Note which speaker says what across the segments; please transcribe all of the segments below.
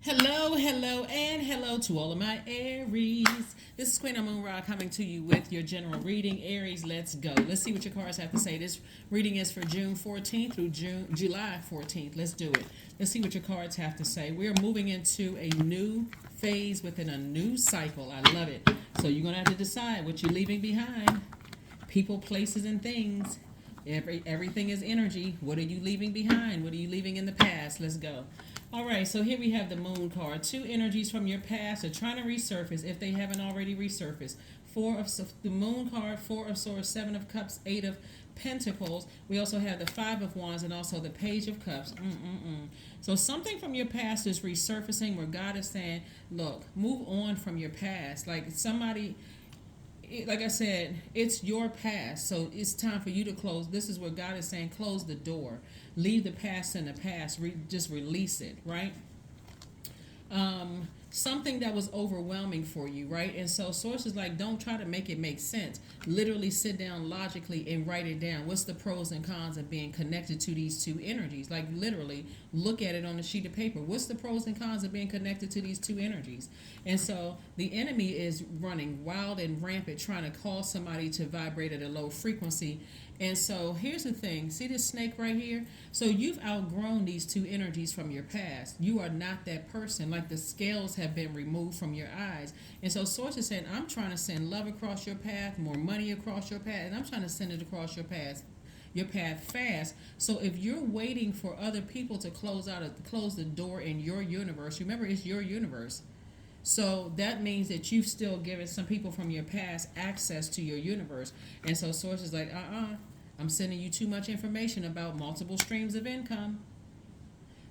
Speaker 1: Hello, hello, and hello to all of my Aries. This is Queen Amun Ra coming to you with your general reading. Aries, let's go. Let's see what your cards have to say. This reading is for June 14th through July 14th. Let's do it. Let's see what your cards have to say. We are moving into a new phase within a new cycle. I love it. So you're going to have to decide what you're leaving behind. People, places, and things. Everything is energy. What are you leaving behind? What are you leaving in the past? Let's go. All right, so here we have the moon card. Two energies from your past are trying to resurface if they haven't already resurfaced. The moon card, four of swords, seven of cups, eight of pentacles. We also have the five of wands and also the page of cups. So something from your past is resurfacing where God is saying, look, move on from your past. Like I said, it's your past, so it's time for you to close. This is where God is saying, close the door, leave the past in the past, just release it, right? Something that was overwhelming for you, right? And so sources like, don't try to make it make sense. Literally sit down logically and write it down. What's the pros and cons of being connected to these two energies? Like literally look at it on a sheet of paper. What's the pros and cons of being connected to these two energies? And so the enemy is running wild and rampant, trying to cause somebody to vibrate at a low frequency. And so here's the thing. See this snake right here? So you've outgrown these two energies from your past. You are not that person. Like the scales have been removed from your eyes. And so source is saying, I'm trying to send love across your path, more money across your path, and I'm trying to send it across your path fast. So if you're waiting for other people to close the door in your universe, remember it's your universe. So that means that you've still given some people from your past access to your universe. And so source is like, I'm sending you too much information about multiple streams of income.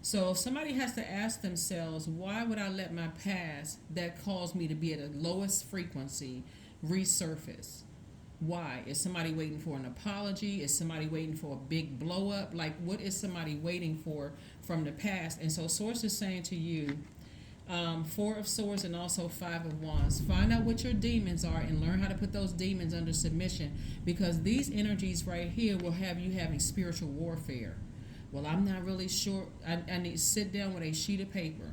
Speaker 1: So somebody has to ask themselves, why would I let my past that caused me to be at the lowest frequency resurface? Why? Is somebody waiting for an apology? Is somebody waiting for a big blow up? Like, what is somebody waiting for from the past? And so source is saying to you, four of swords and also five of wands. Find out what your demons are and learn how to put those demons under submission, because these energies right here will have you having spiritual warfare. Well, I'm not really sure. I need to sit down with a sheet of paper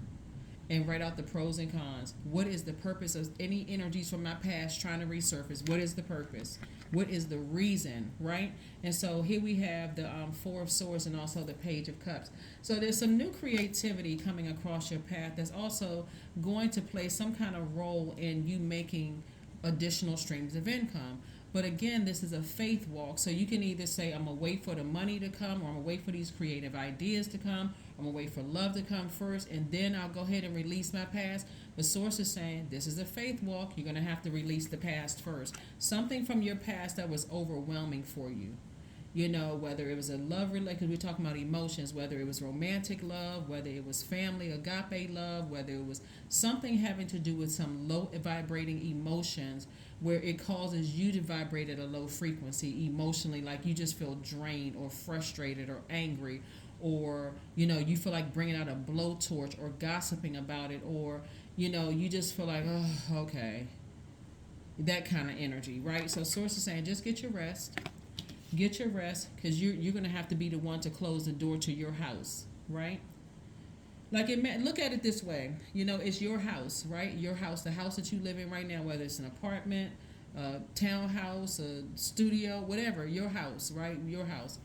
Speaker 1: and write out the pros and cons. What is the purpose of any energies from my past trying to resurface? What is the purpose? What is the reason, right? And so here we have the four of swords and also the page of cups. So there's some new creativity coming across your path that's also going to play some kind of role in you making additional streams of income. But again, this is a faith walk. So you can either say, I'm going to wait for the money to come, or I'm going to wait for these creative ideas to come, I'm going to wait for love to come first, and then I'll go ahead and release my past. The source is saying, this is a faith walk. You're going to have to release the past first. Something from your past that was overwhelming for you. You know, whether it was a love relationship, we're talking about emotions, whether it was romantic love, whether it was family, agape love, whether it was something having to do with some low vibrating emotions where it causes you to vibrate at a low frequency emotionally, like you just feel drained or frustrated or angry, or, you know, you feel like bringing out a blowtorch or gossiping about it, or, you know, you just feel like, oh, okay, that kind of energy, right? So source is saying, just get your rest. Get your rest, because you're going to have to be the one to close the door to your house, right? Like, look at it this way. You know, it's your house, right? Your house, the house that you live in right now, whether it's an apartment, a townhouse, a studio, whatever, your house, right? Your house.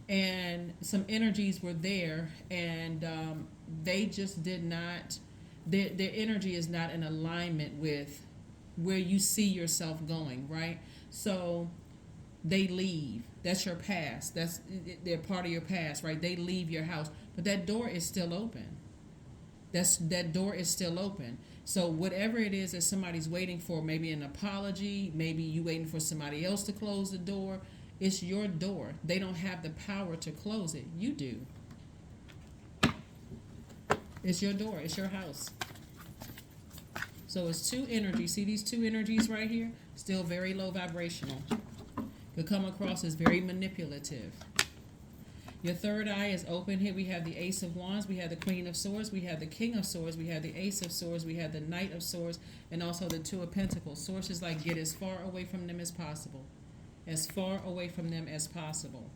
Speaker 1: And some energies were there, and they just did not, their energy is not in alignment with where you see yourself going, right? So they leave. That's your past. They're part of your past, right? They leave your house, but that door is still open. That door is still open. So whatever it is that somebody's waiting for, maybe an apology, maybe you waiting for somebody else to close the door, it's your door. They don't have the power to close it. You do. It's your door. It's your house. So it's two energies. See these two energies right here? Still very low vibrational. Could come across as very manipulative. Your third eye is open. Here we have the Ace of Wands, we have the Queen of Swords, we have the King of Swords, we have the Ace of Swords, we have the Knight of Swords, and also the Two of Pentacles. Source is like, get as far away from them as possible. As far away from them as possible.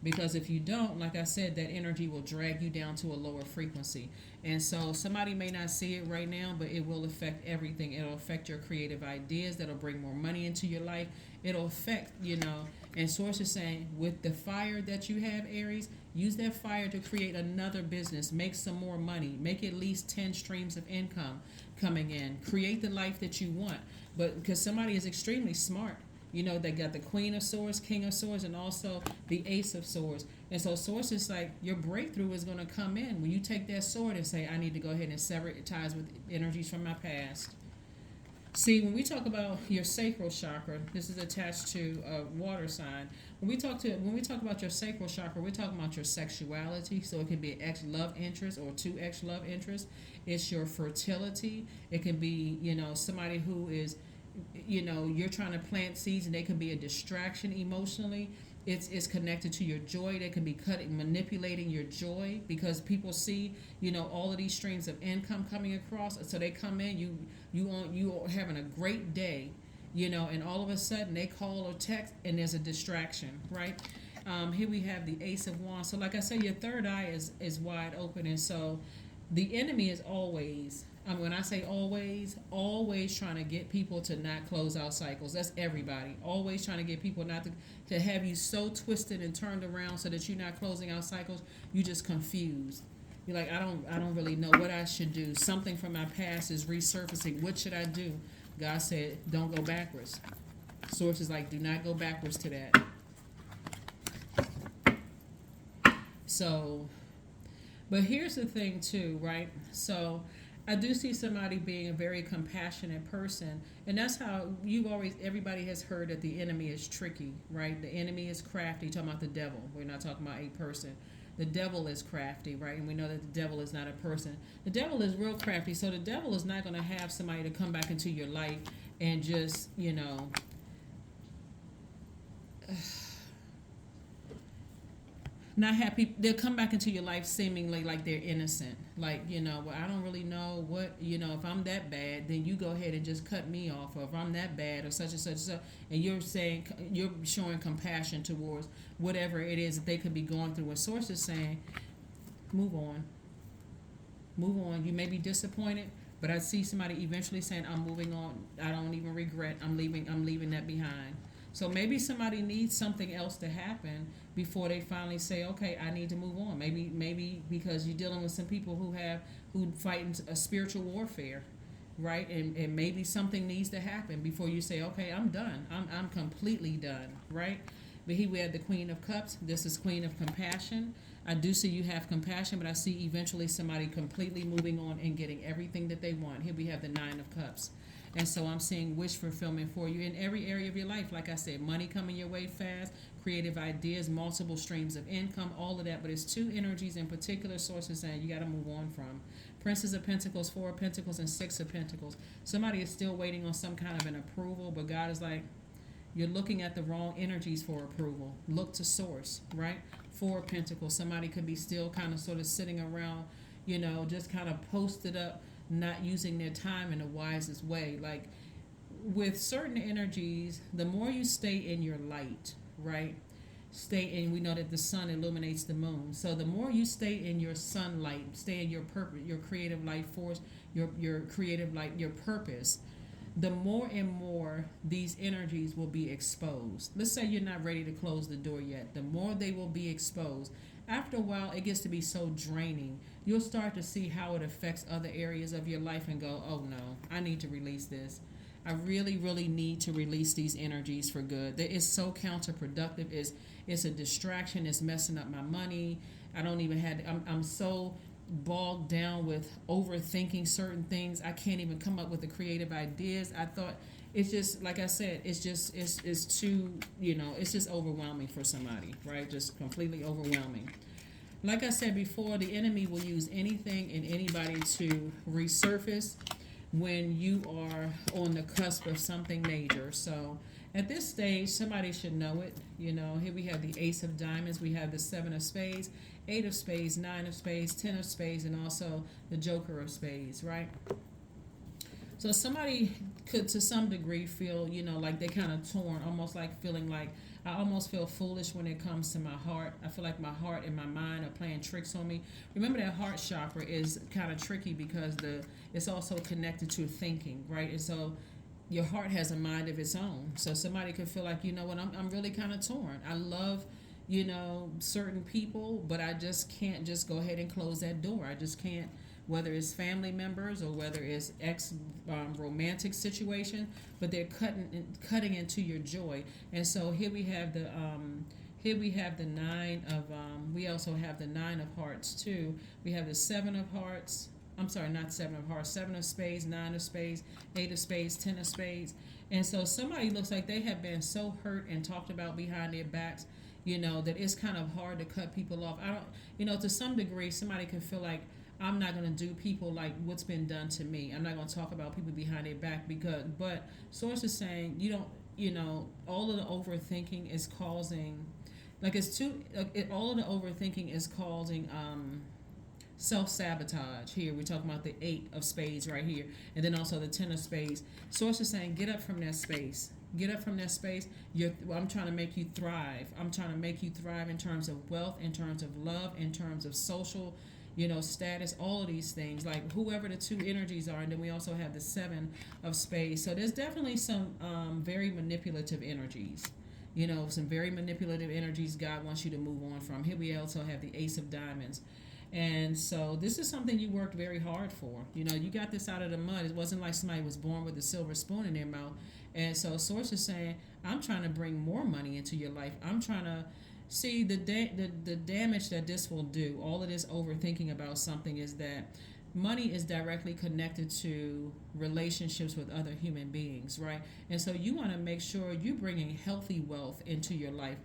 Speaker 1: Because if you don't, like I said, that energy will drag you down to a lower frequency. And so somebody may not see it right now, but it will affect everything. It'll affect your creative ideas. That'll bring more money into your life. It'll affect, and Source is saying, with the fire that you have, Aries, use that fire to create another business. Make some more money. Make at least 10 streams of income coming in. Create the life that you want. But because somebody is extremely smart, they got the Queen of Swords, King of Swords, and also the Ace of Swords. And so Source is like, your breakthrough is going to come in when you take that sword and say, I need to go ahead and sever ties with energies from my past. See, when we talk about your sacral chakra, this is attached to a water sign. When we talk about your sacral chakra, we're talking about your sexuality. So it can be an ex-love interest or two ex-love interests. It's your fertility. It can be, somebody who is, you're trying to plant seeds and they can be a distraction emotionally. It's connected to your joy. They can be manipulating your joy because people see, all of these streams of income coming across. So they come in, you are having a great day, and all of a sudden they call or text and there's a distraction, right? Here we have the Ace of Wands. So like I said, your third eye is wide open, and so the enemy is always, when I say always trying to get people to not close out cycles. That's everybody. Always trying to get people not to have you so twisted and turned around so that you're not closing out cycles. You just confused. You're like, I don't really know what I should do. Something from my past is resurfacing. What should I do? God said, don't go backwards. Source is like, do not go backwards to that. So, but here's the thing too, right? So I do see somebody being a very compassionate person, and that's how everybody has heard that the enemy is tricky, right? The enemy is crafty. Talking about the devil. We're not talking about a person. The devil is crafty, right? And we know that the devil is not a person. The devil is real crafty, so the devil is not going to have somebody to come back into your life and just, not happy. They'll come back into your life seemingly like they're innocent. Like, well, I don't really know what, if I'm that bad, then you go ahead and just cut me off. Or if I'm that bad or such and such and such. And you're showing compassion towards whatever it is that they could be going through. What Source is saying, move on. Move on. You may be disappointed, but I see somebody eventually saying, I'm moving on. I don't even regret. I'm leaving that behind. So maybe somebody needs something else to happen before they finally say, okay, I need to move on. Maybe because you're dealing with some people who fight in a spiritual warfare, right? And maybe something needs to happen before you say, okay, I'm done. I'm completely done, right? But here we have the Queen of Cups. This is Queen of Compassion. I do see you have compassion, but I see eventually somebody completely moving on and getting everything that they want. Here we have the Nine of Cups. And so I'm seeing wish fulfillment for you in every area of your life. Like I said, money coming your way fast, creative ideas, multiple streams of income, all of that. But it's two energies in particular sources saying you got to move on from. Princess of Pentacles, Four of Pentacles, and Six of Pentacles. Somebody is still waiting on some kind of an approval, but God is like, you're looking at the wrong energies for approval. Look to Source, right? Four of Pentacles. Somebody could be still kind of sort of sitting around, just kind of posted up, not using their time in the wisest way. Like with certain energies, the more you stay in your light, right? Stay in, we know that the sun illuminates the moon. So the more you stay in your sunlight, stay in your purpose, your creative life force, your creative light, your purpose, the more and more these energies will be exposed. Let's say you're not ready to close the door yet. The more they will be exposed. After a while, it gets to be so draining. You'll start to see how it affects other areas of your life and go, oh no, I need to release this. I really, really need to release these energies for good. It's so counterproductive. It's a distraction. It's messing up my money. I'm so bogged down with overthinking certain things. I can't even come up with the creative ideas. I thought it's just, like I said, it's too, it's just overwhelming for somebody, right? Just completely overwhelming. Like I said before, the enemy will use anything and anybody to resurface when you are on the cusp of something major. So at this stage, somebody should know it. Here we have the Ace of Diamonds, we have the Seven of Spades, Eight of Spades, Nine of Spades, 10 of Spades, and also the Joker of Spades, right? So somebody could, to some degree, feel, like they kind of torn, almost like feeling like I almost feel foolish when it comes to my heart. I feel like my heart and my mind are playing tricks on me. Remember that heart chakra is kind of tricky because it's also connected to thinking, right? And so your heart has a mind of its own. So somebody could feel like, I'm really kind of torn. I love, certain people, but I just can't just go ahead and close that door. I just can't, whether it's family members or whether it's romantic situation, but they're cutting into your joy. And so here we have the nine of we also have the nine of hearts too. We have the seven of hearts. I'm sorry, not seven of hearts, seven of spades, nine of spades, eight of spades, 10 of spades. And so somebody looks like they have been so hurt and talked about behind their backs, that it's kind of hard to cut people off. I don't, to some degree, somebody can feel like I'm not going to do people like what's been done to me. I'm not going to talk about people behind their back but source is saying all of the overthinking is causing, all of the overthinking is causing, self-sabotage. Here we're talking about the eight of spades right here, and then also the 10 of spades. Source is saying get up from that space. Get up from that space. I'm trying to make you thrive. I'm trying to make you thrive in terms of wealth, in terms of love, in terms of social, status, all of these things, like whoever the two energies are. And then we also have the seven of spades. So there's definitely some very manipulative energies. Some very manipulative energies God wants you to move on from. Here we also have the ace of diamonds. And so this is something you worked very hard for. You got this out of the mud. It wasn't like somebody was born with a silver spoon in their mouth. And so source is saying, I'm trying to bring more money into your life. I'm trying to see the damage that this will do. All of this overthinking about something is that money is directly connected to relationships with other human beings, right? And so you want to make sure you're bringing healthy wealth into your life.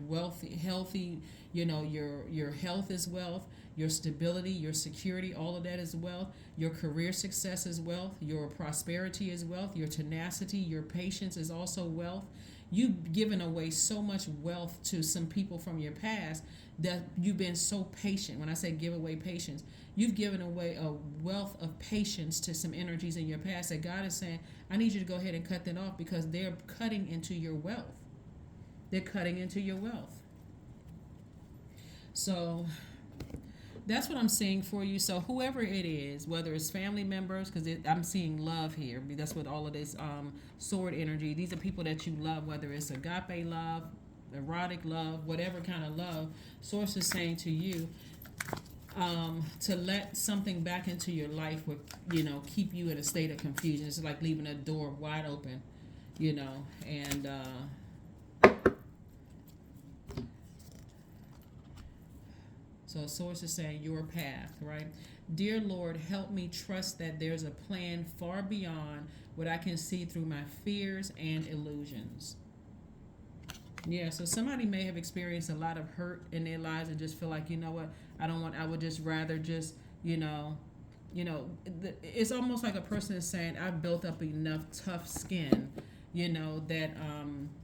Speaker 1: Healthy, your health is wealth, your stability, your security, all of that is wealth. Your career success is wealth. Your prosperity is wealth. Your tenacity, your patience is also wealth. You've given away so much wealth to some people from your past that you've been so patient. When I say give away patience, you've given away a wealth of patience to some energies in your past that God is saying, I need you to go ahead and cut that off because they're cutting into your wealth. They're cutting into your wealth. So that's what I'm seeing for you. So whoever it is, whether it's family members, because I'm seeing love here. That's what all of this sword energy. These are people that you love, whether it's agape love, erotic love, whatever kind of love. Source is saying to you to let something back into your life would, keep you in a state of confusion. It's like leaving a door wide open, and so source is saying your path, right? Dear Lord, help me trust that there's a plan far beyond what I can see through my fears and illusions. Yeah, so somebody may have experienced a lot of hurt in their lives and just feel like, what, I would just rather just, it's almost like a person is saying, I've built up enough tough skin,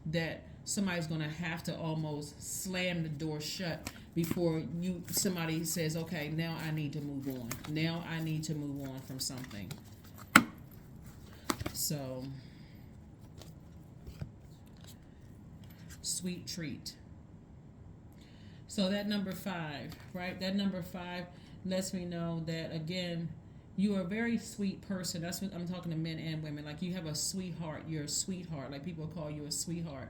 Speaker 1: that somebody's going to have to almost slam the door shut before somebody says, okay, now I need to move on. Now I need to move on from something. So, sweet treat. So that number 5, right? That number 5 lets me know that, again, you are a very sweet person. That's what I'm talking to men and women. Like, you have a sweetheart. You're a sweetheart. Like, people call you a sweetheart.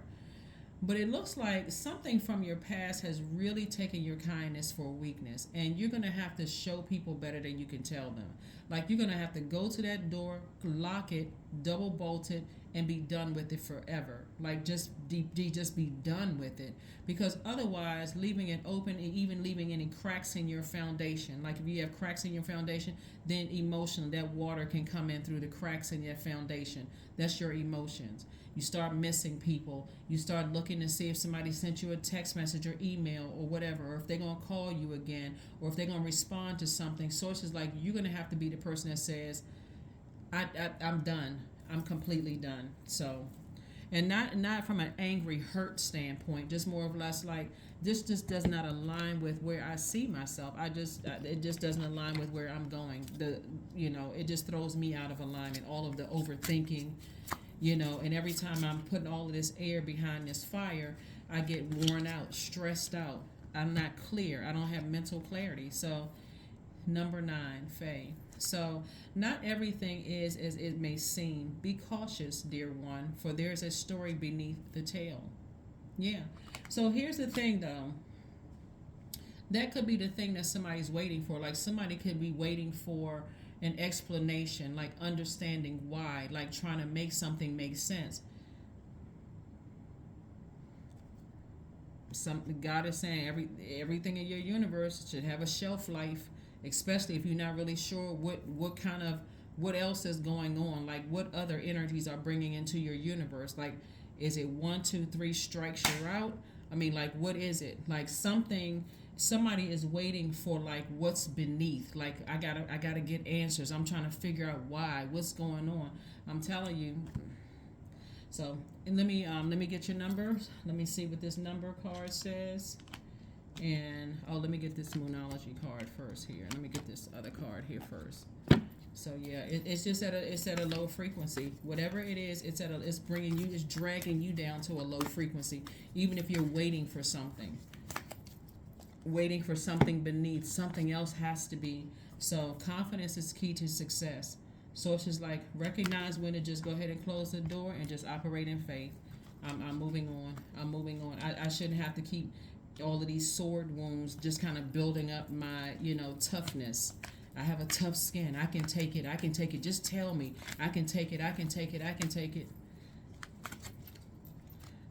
Speaker 1: But it looks like something from your past has really taken your kindness for weakness. And you're going to have to show people better than you can tell them. Like, you're going to have to go to that door, lock it, double bolt it, and be done with it forever. Like, just be done with it. Because otherwise, leaving it open and even leaving any cracks in your foundation. Like, if you have cracks in your foundation, then emotionally, that water can come in through the cracks in your foundation. That's your emotions. You start missing people. You start looking to see if somebody sent you a text message or email or whatever, or if they're going to call you again, or if they're going to respond to something. Sources like, you're going to have to be the person that says, I'm done. I'm completely done. So, and not from an angry hurt standpoint, just more of less like this just does not align with where I see myself. It just doesn't align with where I'm going. It just throws me out of alignment, all of the overthinking, and every time I'm putting all of this air behind this fire, I get worn out, stressed out. I'm not clear. I don't have mental clarity. So number 9, Faye. So, not everything is as it may seem. Be cautious, dear one, for there's a story beneath the tale. Yeah. So, here's the thing, though. That could be the thing that somebody's waiting for. Like, somebody could be waiting for an explanation, like understanding why, like trying to make something make sense. God is saying everything in your universe should have a shelf life, especially if you're not really sure what else is going on, like what other energies are bringing into your universe. Like, is it 1, 2, 3 strikes you're out? I mean, like, what is it? Like, somebody is waiting for, like, what's beneath. Like, I gotta get answers. I'm trying to figure out what's going on. I'm telling you. So, and let me get your numbers. Let me see what this number card says. And let me get this Moonology card first here. Let me get this other card here first. So yeah, it's just at a low frequency. Whatever it is, it's dragging you down to a low frequency. Even if you're waiting for something beneath, something else has to be. So confidence is key to success. So it's just like recognize when to just go ahead and close the door and just operate in faith. I'm moving on. I shouldn't have to keep all of these sword wounds just kind of building up my, toughness. I have a tough skin. I can take it. Just tell me. I can take it.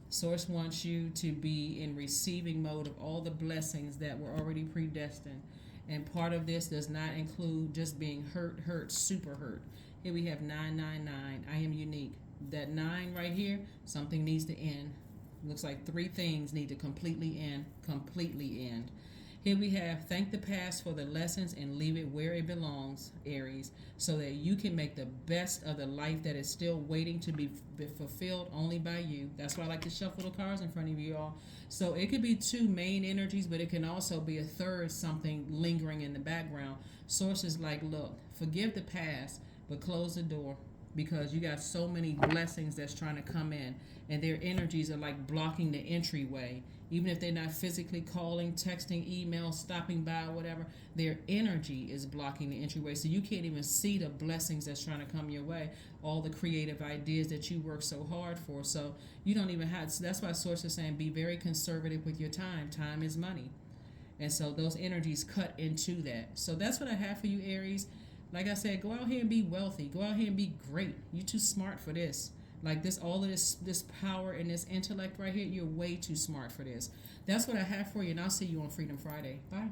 Speaker 1: Source wants you to be in receiving mode of all the blessings that were already predestined. And part of this does not include just being hurt, super hurt. Here we have 999. I am unique. That 9 right here, something needs to end. Looks like 3 things need to completely end. Here we have thank the past for the lessons and leave it where it belongs, Aries, so that you can make the best of the life that is still waiting to be fulfilled only by you. That's why I like to shuffle the cards in front of you all. So it could be 2 main energies, but it can also be a third something lingering in the background. Sources like, look, forgive the past, but close the door, because you got so many blessings that's trying to come in, and their energies are like blocking the entryway. Even if they're not physically calling, texting, email, stopping by, or whatever, their energy is blocking the entryway. So you can't even see the blessings that's trying to come your way, all the creative ideas that you work so hard for. So you don't even have, so that's why Source is saying be very conservative with your time. Time is money. And so those energies cut into that. So that's what I have for you, Aries. Like I said, go out here and be wealthy. Go out here and be great. You're too smart for this. Like this, all of this power and this intellect right here, you're way too smart for this. That's what I have for you, and I'll see you on Freedom Friday. Bye.